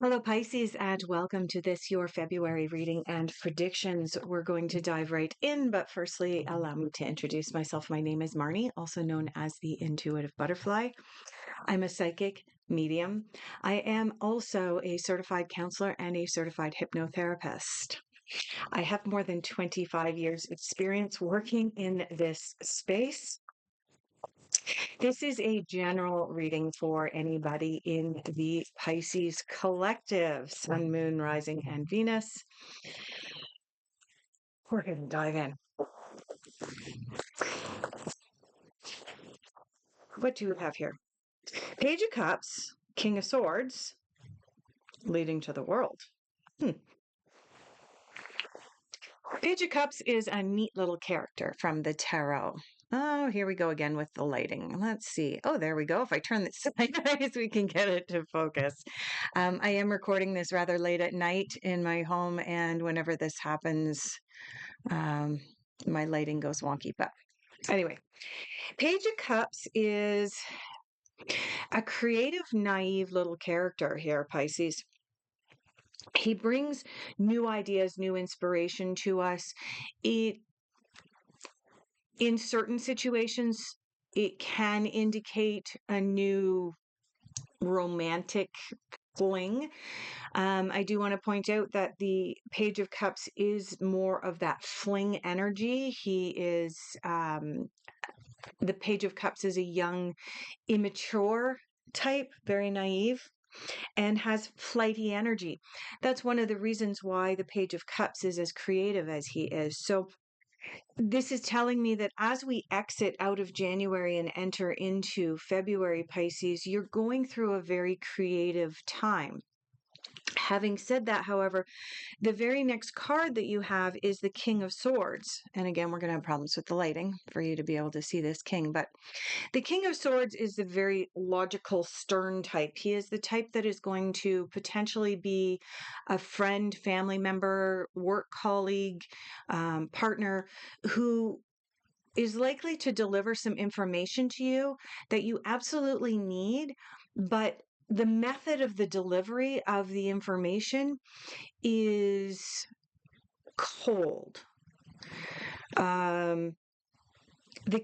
Hello, Pisces, and welcome to this, your February reading and predictions. We're going to dive right in, but firstly, allow me to introduce myself. My name is Marnie, also known as the Intuitive Butterfly. I'm a psychic medium. I am also a certified counselor and a certified hypnotherapist. I have more than 25 years experience working in this space. This is a general reading for anybody in the Pisces collective, Sun, Moon, Rising, and Venus. We're going to dive in. What do we have here? Page of Cups, King of Swords, leading to the world. Page of Cups is a neat little character from the tarot. Oh, here we go again with the lighting. Let's see. Oh, there we go. If I turn this sideways, we can get it to focus. I am recording this rather late at night in my home, and whenever this happens, my lighting goes wonky. But anyway, Page of Cups is a creative, naive little character here, Pisces. He brings new ideas, new inspiration to us. In certain situations, it can indicate a new romantic fling. I do want to point out that the Page of Cups is more of that fling energy. The Page of Cups is a young, immature type, very naive, and has flighty energy. That's one of the reasons why the Page of Cups is as creative as he is. So this is telling me that as we exit out of January and enter into February, Pisces, you're going through a very creative time. Having said that, however, the very next card that you have is the King of Swords. And again, we're going to have problems with the lighting for you to be able to see this king. But the King of Swords is the very logical, stern type. He is the type that is going to potentially be a friend, family member, work colleague, partner who is likely to deliver some information to you that you absolutely need, but the method of the delivery of the information is cold. The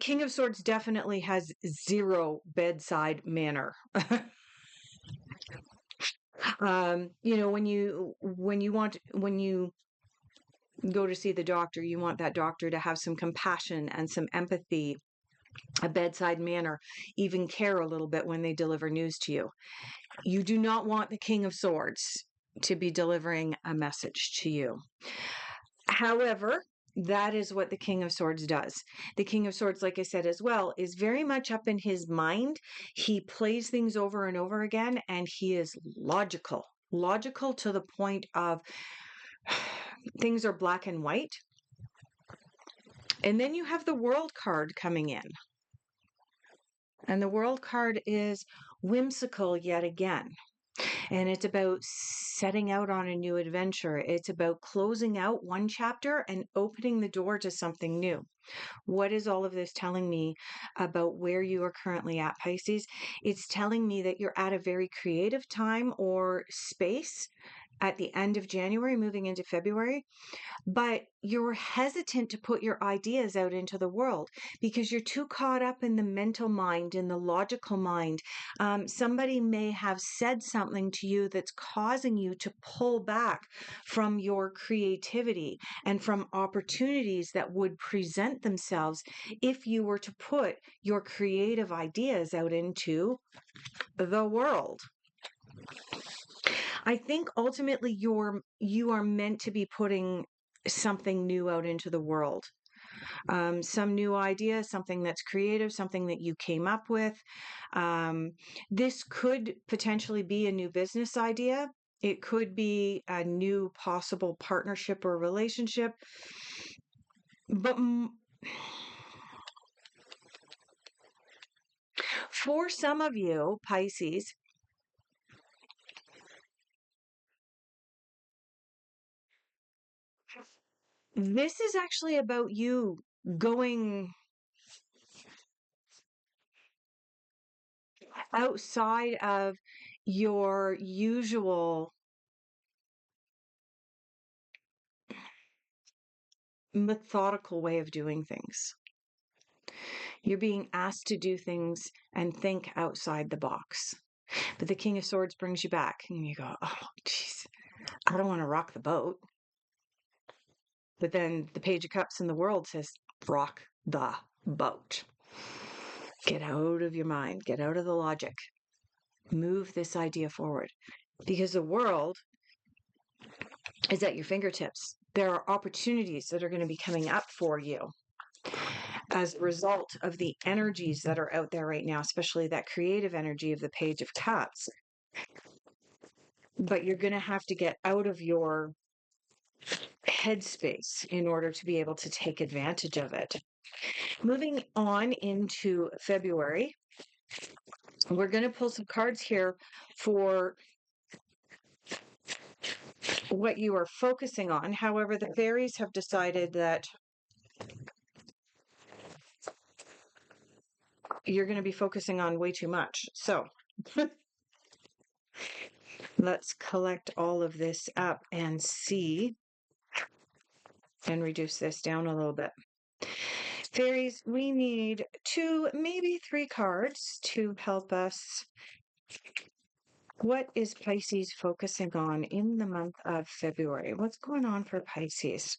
King of Swords definitely has zero bedside manner. When you go to see the doctor, you want that doctor to have some compassion and some empathy, a bedside manner, even care a little bit when they deliver news to you. You do not want the King of Swords to be delivering a message to you. However, that is what the King of Swords does. The King of Swords, like I said as well, is very much up in his mind. He plays things over and over again, and he is logical to the point of things are black and white. And then you have the World card coming in. And the World card is whimsical yet again. And it's about setting out on a new adventure. It's about closing out one chapter and opening the door to something new. What is all of this telling me about where you are currently at, Pisces? It's telling me that you're at a very creative time or space at the end of January, moving into February, but you're hesitant to put your ideas out into the world because you're too caught up in the mental mind, in the logical mind. Somebody may have said something to you that's causing you to pull back from your creativity and from opportunities that would present themselves if you were to put your creative ideas out into the world. I think ultimately you are meant to be putting something new out into the world. Some new idea, something that's creative, something that you came up with. This could potentially be a new business idea. It could be a new possible partnership or relationship. But for some of you, Pisces, this is actually about you going outside of your usual methodical way of doing things. You're being asked to do things and think outside the box. But the King of Swords brings you back and you go, oh, geez, I don't want to rock the boat. But then the Page of Cups in the world says, rock the boat. Get out of your mind. Get out of the logic. Move this idea forward. Because the world is at your fingertips. There are opportunities that are going to be coming up for you as a result of the energies that are out there right now, especially that creative energy of the Page of Cups. But you're going to have to get out of your headspace in order to be able to take advantage of it. Moving on into February, we're going to pull some cards here for what you are focusing on. However, the fairies have decided that you're going to be focusing on way too much. So let's collect all of this up and see and reduce this down a little bit. Fairies, we need 2, maybe 3 cards to help us. What is Pisces focusing on in the month of February? What's going on for Pisces?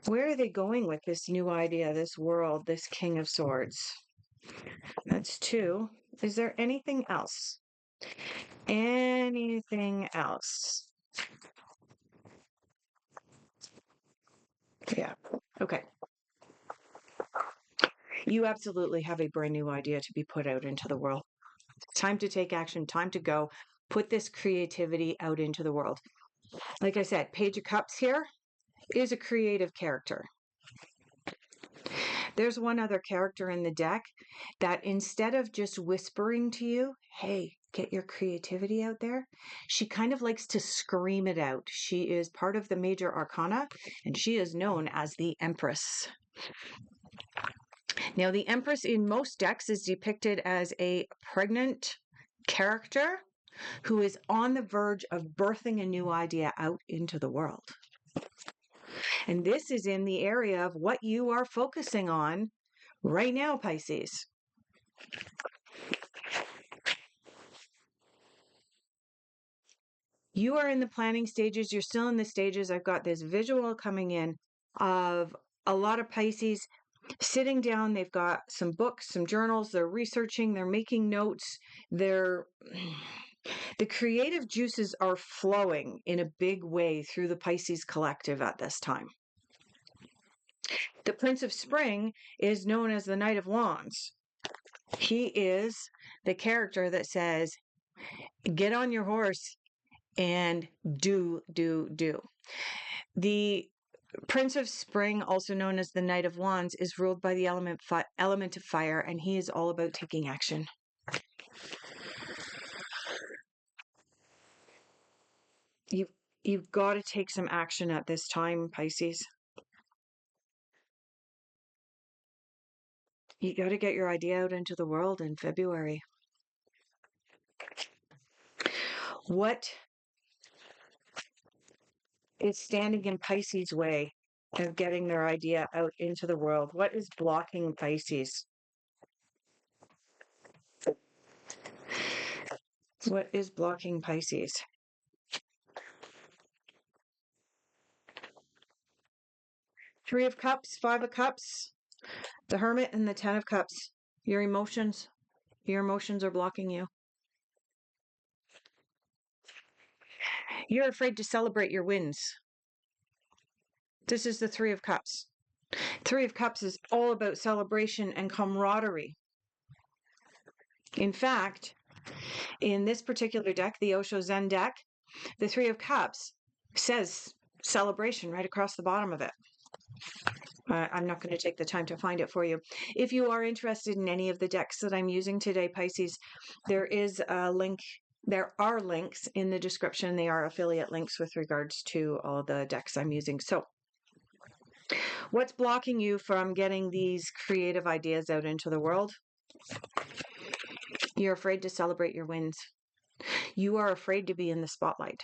Where are they going with this new idea, this world, this King of Swords? That's 2. Is there anything else? Anything else? Yeah. Okay. You absolutely have a brand new idea to be put out into the world. Time to take action, time to go. Put this creativity out into the world. Like I said, Page of Cups here is a creative character. There's one other character in the deck that instead of just whispering to you, hey, get your creativity out there, she kind of likes to scream it out. She is part of the major arcana, and she is known as the Empress. Now, the Empress in most decks is depicted as a pregnant character who is on the verge of birthing a new idea out into the world. And this is in the area of what you are focusing on right now, Pisces. You are in the planning stages. You're still in the stages. I've got this visual coming in of a lot of Pisces sitting down. They've got some books, some journals. They're researching. They're making notes. The creative juices are flowing in a big way through the Pisces collective at this time. The Prince of Spring is known as the Knight of Wands. He is the character that says, get on your horse and do. The Prince of Spring, also known as the Knight of Wands, is ruled by the element of fire, and he is all about taking action. You've got to take some action at this time, Pisces. You got to get your idea out into the world in February. What is standing in Pisces' way of getting their idea out into the world? What is blocking Pisces? What is blocking Pisces? Three of Cups, Five of Cups, the Hermit, and the Ten of Cups. Your emotions are blocking you. You're afraid to celebrate your wins. This is the Three of Cups. Three of Cups is all about celebration and camaraderie. In fact, in this particular deck, the Osho Zen deck, the Three of Cups says celebration right across the bottom of it. I'm not going to take the time to find it for you. If you are interested in any of the decks that I'm using today, Pisces, there is a link. There are links in the description. They are affiliate links with regards to all the decks I'm using. So what's blocking you from getting these creative ideas out into the world? You're afraid to celebrate your wins. You are afraid to be in the spotlight.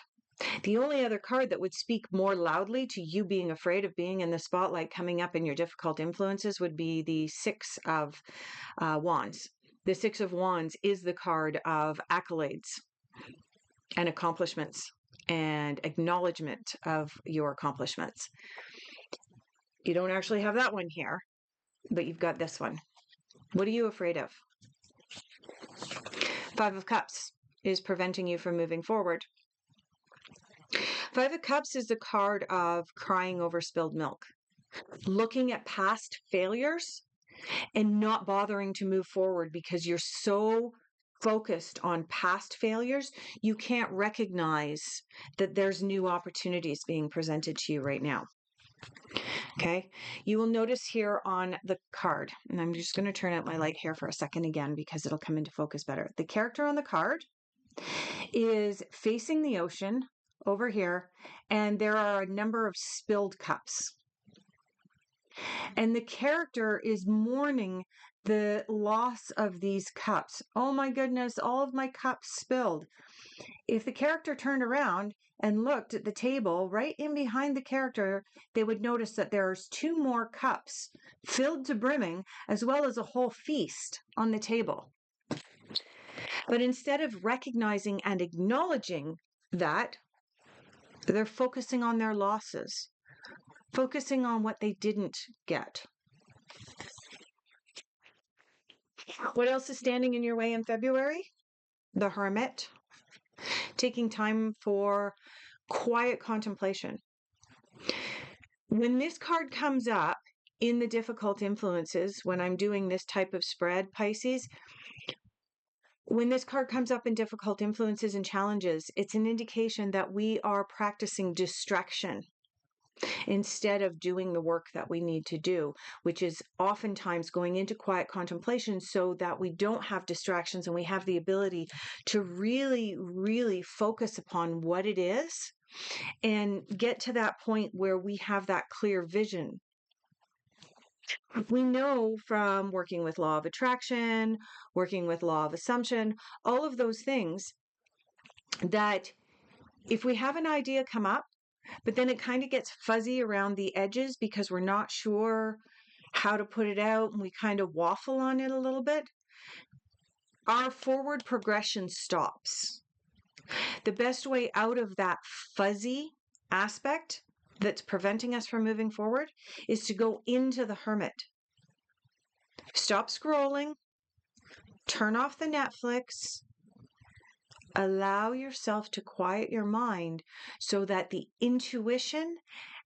The only other card that would speak more loudly to you being afraid of being in the spotlight coming up in your difficult influences would be the Six of Wands. The Six of Wands is the card of accolades and accomplishments and acknowledgement of your accomplishments. You don't actually have that one here, but you've got this one. What are you afraid of? Five of Cups is preventing you from moving forward. Five of Cups is the card of crying over spilled milk, looking at past failures and not bothering to move forward because you're so focused on past failures, you can't recognize that there's new opportunities being presented to you right now. Okay, you will notice here on the card, and I'm just going to turn out my light here for a second again because it'll come into focus better. The character on the card is facing the ocean over here, and there are a number of spilled cups. And the character is mourning the loss of these cups. Oh my goodness, all of my cups spilled. If the character turned around and looked at the table right in behind the character, they would notice that there's two more cups filled to brimming, as well as a whole feast on the table. But instead of recognizing and acknowledging that, they're focusing on their losses, focusing on what they didn't get. What else is standing in your way in February? The Hermit. Taking time for quiet contemplation. When this card comes up in the difficult influences, when I'm doing this type of spread, Pisces, when this card comes up in difficult influences and challenges, it's an indication that we are practicing distraction instead of doing the work that we need to do, which is oftentimes going into quiet contemplation so that we don't have distractions and we have the ability to really, really focus upon what it is and get to that point where we have that clear vision. We know from working with law of attraction, working with law of assumption, all of those things, that if we have an idea come up, but then it kind of gets fuzzy around the edges because we're not sure how to put it out and we kind of waffle on it a little bit, our forward progression stops. The best way out of that fuzzy aspect that's preventing us from moving forward is to go into the Hermit. Stop scrolling, turn off the Netflix, allow yourself to quiet your mind so that the intuition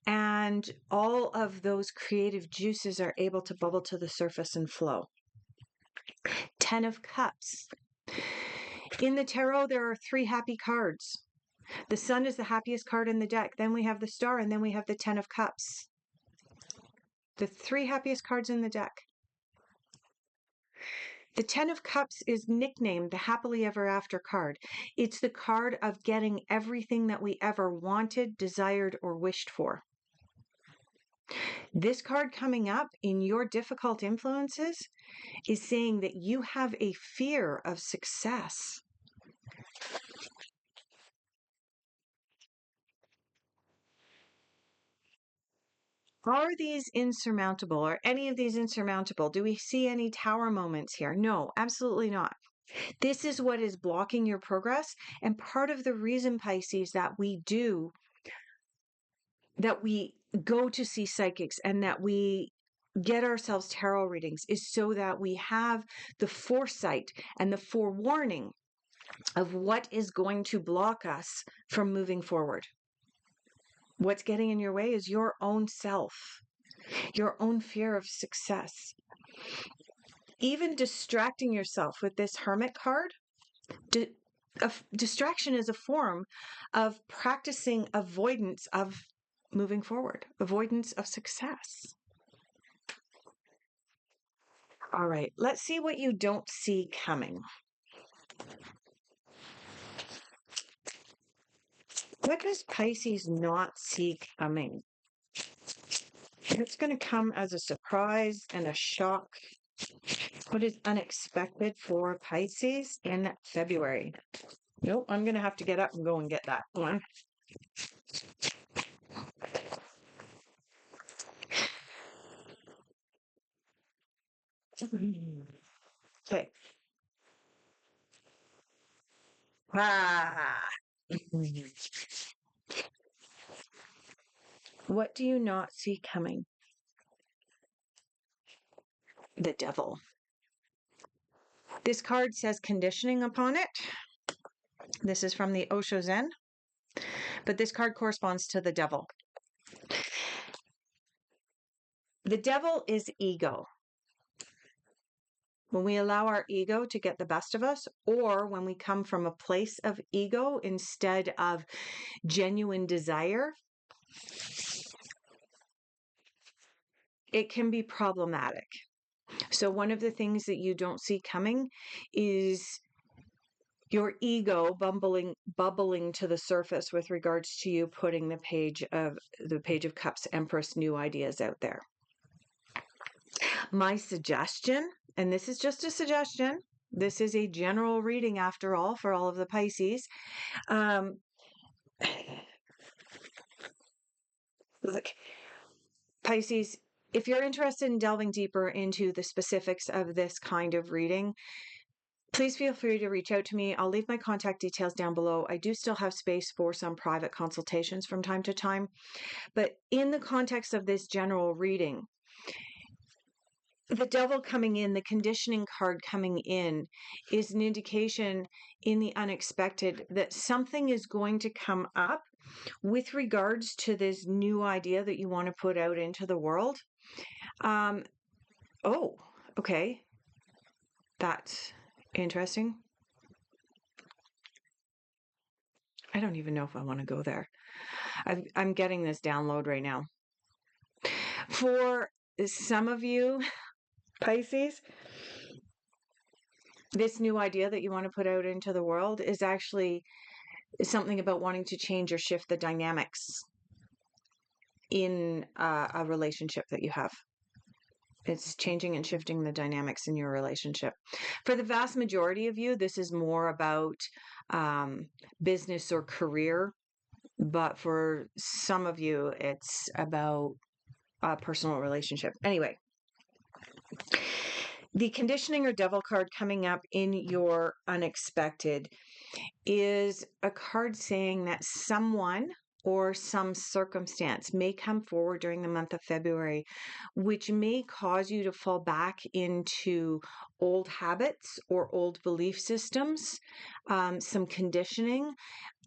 and all of those creative juices are able to bubble to the surface and flow. 10 of Cups. In the tarot, there are 3 happy cards. The Sun is the happiest card in the deck. Then we have the Star, and then we have the 10 of Cups. The 3 happiest cards in the deck. The 10 of Cups is nicknamed the Happily Ever After card. It's the card of getting everything that we ever wanted, desired, or wished for. This card coming up in your difficult influences is saying that you have a fear of success. Are these insurmountable? Are any of these insurmountable? Do we see any tower moments here? No, absolutely not. This is what is blocking your progress. And part of the reason, Pisces, that we go to see psychics and that we get ourselves tarot readings is so that we have the foresight and the forewarning of what is going to block us from moving forward. What's getting in your way is your own self, your own fear of success. Even distracting yourself with this Hermit card, distraction is a form of practicing avoidance of moving forward, avoidance of success. All right, let's see what you don't see coming. What does Pisces not see coming? It's going to come as a surprise and a shock. What is unexpected for Pisces in February? Nope, I'm going to have to get up and go and get that one. Okay. Ah. What do you not see coming? The devil. This card says conditioning upon it. This is from the Osho Zen, but this card corresponds to the devil. The devil is ego. When we allow our ego to get the best of us, or when we come from a place of ego instead of genuine desire, it can be problematic. So one of the things that you don't see coming is your ego bubbling to the surface with regards to you putting the Page of Cups Empress new ideas out there. My suggestion, and this is just a suggestion, this is a general reading after all for all of the Pisces. Look, Pisces, if you're interested in delving deeper into the specifics of this kind of reading, please feel free to reach out to me. I'll leave my contact details down below. I do still have space for some private consultations from time to time. But in the context of this general reading, the devil coming in, the conditioning card coming in, is an indication in the unexpected that something is going to come up with regards to this new idea that you want to put out into the world. Oh, okay. That's interesting. I don't even know if I want to go there. I'm getting this download right now. For some of you, Pisces, this new idea that you want to put out into the world is actually something about wanting to change or shift the dynamics in a relationship that you have. It's changing and shifting the dynamics in your relationship. For the vast majority of you, this is more about business or career. But for some of you, it's about a personal relationship. Anyway, the conditioning or devil card coming up in your unexpected is a card saying that someone or some circumstance may come forward during the month of February, which may cause you to fall back into old habits or old belief systems, some conditioning,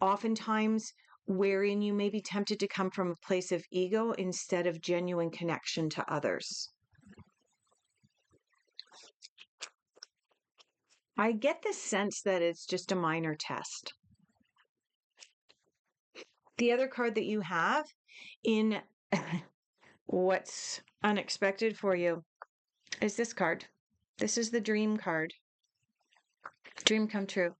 oftentimes wherein you may be tempted to come from a place of ego instead of genuine connection to others. I get the sense that it's just a minor test. The other card that you have in what's unexpected for you is this card. This is the dream card. Dream come true.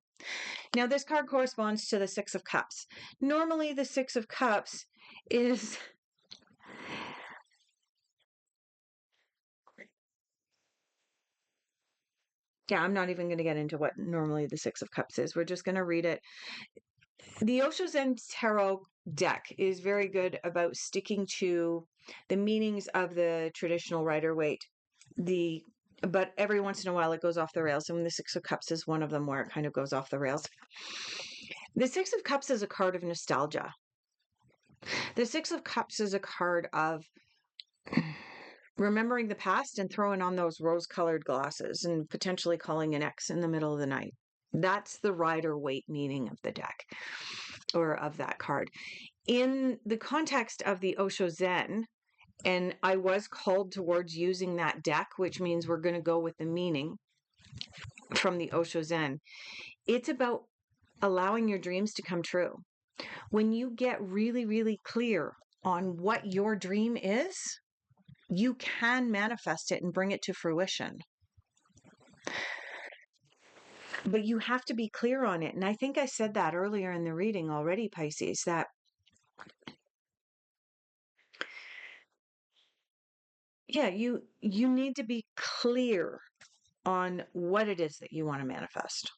Now, this card corresponds to the Six of Cups. Normally, the Six of Cups is... Yeah, I'm not even going to get into what normally the Six of Cups is. We're just going to read it. The Osho Zen Tarot deck is very good about sticking to the meanings of the traditional Rider-Waite. But every once in a while it goes off the rails, and the Six of Cups is one of them where it kind of goes off the rails. The Six of Cups is a card of nostalgia. The Six of Cups is a card of remembering the past and throwing on those rose-colored glasses and potentially calling an ex in the middle of the night. That's the Rider-Waite meaning of the deck, or of that card. In the context of the Osho Zen, and I was called towards using that deck, which means we're going to go with the meaning from the Osho Zen. It's about allowing your dreams to come true. When you get really, really clear on what your dream is, you can manifest it and bring it to fruition. But you have to be clear on it. And I think I said that earlier in the reading already, Pisces, that yeah, you need to be clear on what it is that you want to manifest.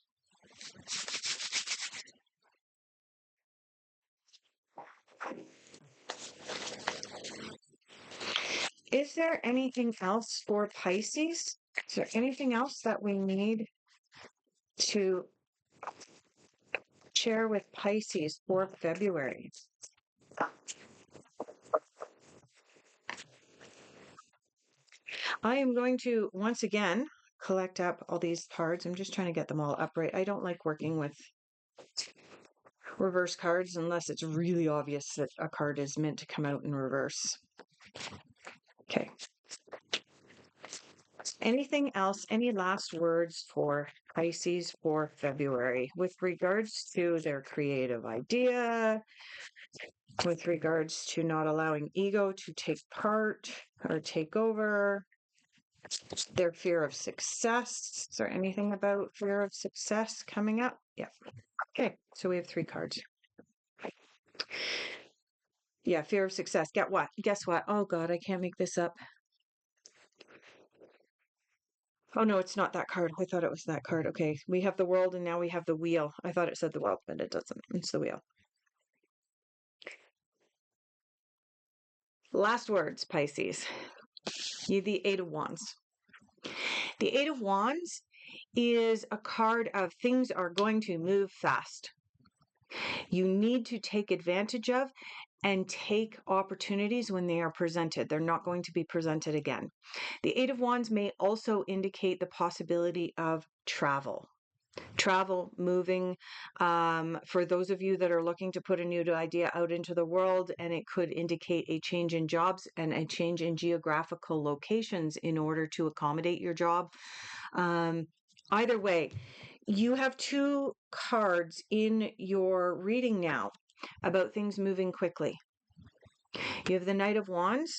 Is there anything else for Pisces? Is there anything else that we need to share with Pisces for February? I am going to once again collect up all these cards. I'm just trying to get them all upright. I don't like working with reverse cards unless it's really obvious that a card is meant to come out in reverse. Okay. Anything else? Any last words for Pisces for February with regards to their creative idea, with regards to not allowing ego to take part or take over, their fear of success? Is there anything about fear of success coming up? Yeah. Okay, so we have 3 cards. Yeah, fear of success. Get what? Guess what? Oh God, I can't make this up. Oh no, it's not that card. I thought it was that card. Okay, we have the world and now we have the wheel. I thought it said the world, but it doesn't. It's the wheel. Last words, Pisces. You the 8 of Wands. The 8 of Wands is a card of things are going to move fast. You need to take advantage of and take opportunities when they are presented. They're not going to be presented again. The 8 of Wands may also indicate the possibility of travel, moving. For those of you that are looking to put a new idea out into the world, and it could indicate a change in jobs and a change in geographical locations in order to accommodate your job. Either way, you have 2 cards in your reading now about things moving quickly. You have the Knight of Wands,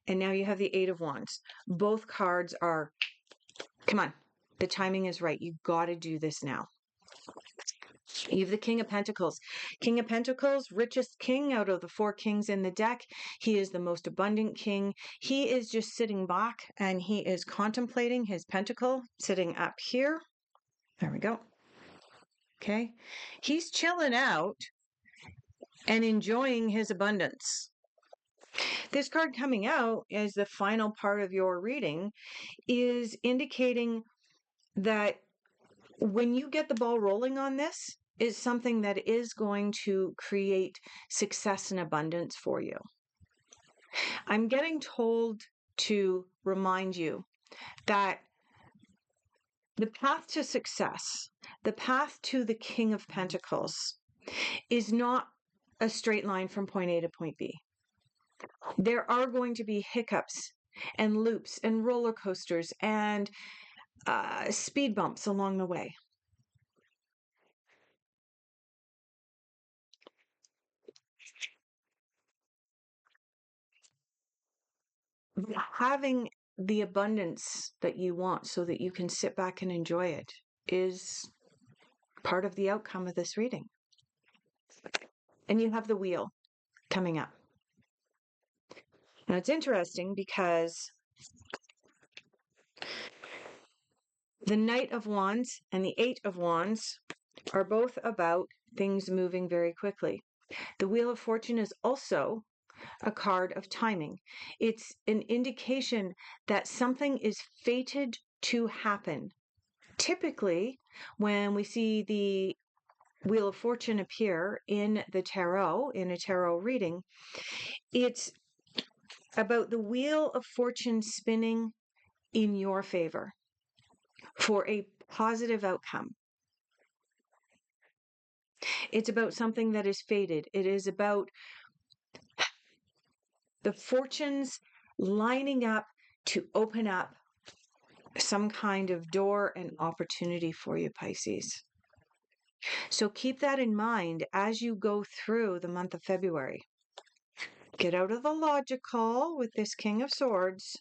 and now you have the 8 of Wands. Both cards are, come on, the timing is right. You got to do this now. You have the King of Pentacles. King of Pentacles, richest king out of the 4 kings in the deck. He is the most abundant king. He is just sitting back and he is contemplating his pentacle sitting up here. There we go. Okay. He's chilling out and enjoying his abundance. This card coming out as the final part of your reading is indicating that when you get the ball rolling on this, is something that is going to create success and abundance for you. I'm getting told to remind you that the path to success, the path to the King of Pentacles, is not a straight line from point A to point B. There are going to be hiccups and loops and roller coasters and speed bumps along the way. Having the abundance that you want so that you can sit back and enjoy it is part of the outcome of this reading. And you have the wheel coming up. Now it's interesting because the Knight of Wands and the 8 of Wands are both about things moving very quickly. The Wheel of Fortune is also a card of timing. It's an indication that something is fated to happen. Typically, when we see the Wheel of Fortune appear in the tarot, in a tarot reading, it's about the Wheel of Fortune spinning in your favor for a positive outcome. It's about something that is fated. It is about the fortunes lining up to open up some kind of door and opportunity for you, Pisces. So keep that in mind as you go through the month of February. Get out of the logical with this King of Swords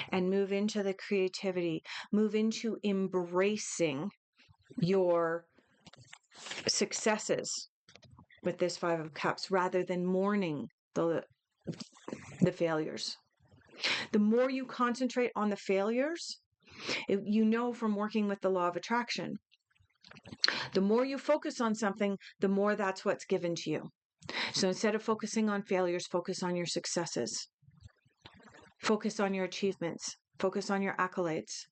and move into the creativity. Move into embracing your successes with this 5 of Cups rather than mourning the failures. The more you concentrate on the failures, you know from working with the law of attraction, the more you focus on something, the more that's what's given to you. So instead of focusing on failures, focus on your successes. Focus on your achievements. Focus on your accolades.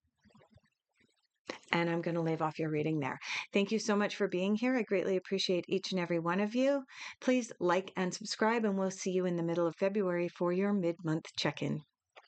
And I'm going to leave off your reading there. Thank you so much for being here. I greatly appreciate each and every one of you. Please like and subscribe, and we'll see you in the middle of February for your mid-month check-in.